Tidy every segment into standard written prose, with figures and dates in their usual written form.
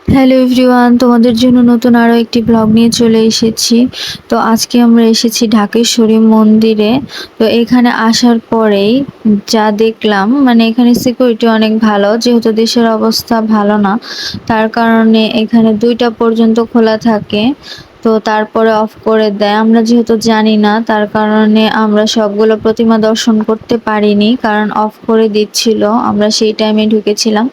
Hello everyone, তোমাদের জন্য নতুন আরো একটি ব্লগ নিয়ে চলে এসেছি। তো আজকে আমরা এসেছি ঢাকেশ্বরী মন্দিরে। তো এখানে আসার পরেই যা দেখলাম, মানে এখানে সিকিউরিটি অনেক ভালো, যেহেতু দেশের অবস্থা ভালো না, তার কারণে এখানে 2টা পর্যন্ত খোলা থাকে। তো তারপরে অফ করে দেয়। আমরা যেহেতু জানি না, তার কারণে আমরা সবগুলো প্রতিমা দর্শন করতে পারিনি, কারণ অফ করে দিচ্ছিল। আমরা সেই টাইমে ঢুকেছিলাম।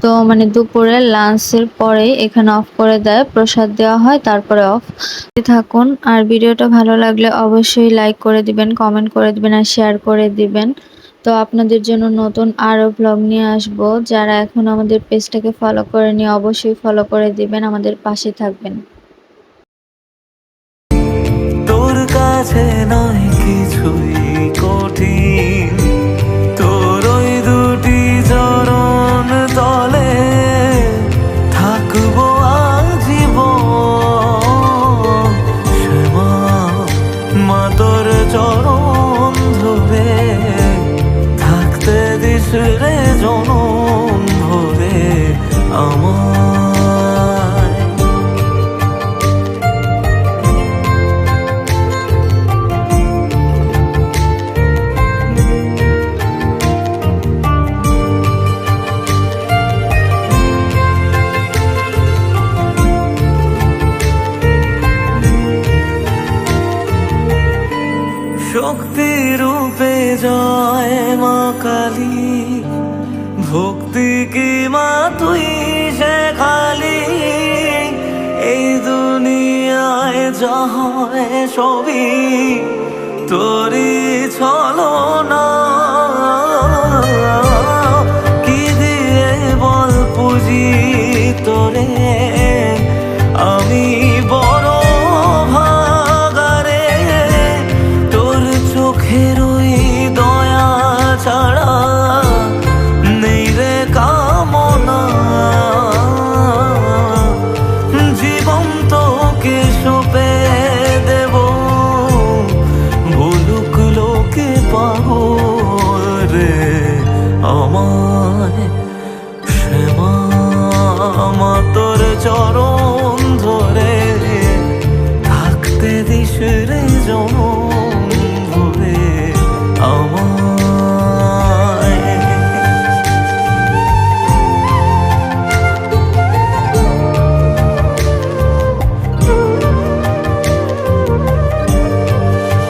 তো মানে দুপুরে লাঞ্চের পরে এখানে অফ করে দেয়, প্রসাদ দেওয়া হয়, তারপরে অফ। থাকুন, আর ভিডিওটা ভালো লাগলে অবশ্যই লাইক করে দিবেন, কমেন্ট করে দিবেন আর শেয়ার করে দিবেন। তো আপনাদের জন্য নতুন আরো ব্লগ নিয়ে আসবো। যারা এখন আমাদের পেজটাকে ফলো করেনি অবশ্যই ফলো করে দিবেন, আমাদের পাশে থাকবেন। তোর কাছে নয় কিছুই কঠিন, তোর ওই দুটি চরণ তলে থাকবো আজীবন। শ্যামা মা তোর চরণ ধরে থাকতে দিস রে জনম ভরে আমার। শক্তি রূপে জয় মা কালী, ভক্তি কি মা তুই শেখালি। এই দুনিয়ায় যা হয় সবই তোরই ছলনা। কি দিয়ে বল পুজি তোরে আমি বড় ভাগারে। তোর চোখের ওই দয়া ছাড়া নেই রে কামনা। জীবন তোকে সঁপে দেব, বলুক লোকে পাবো রে আমায়। শ্যামা মা তোর চরণ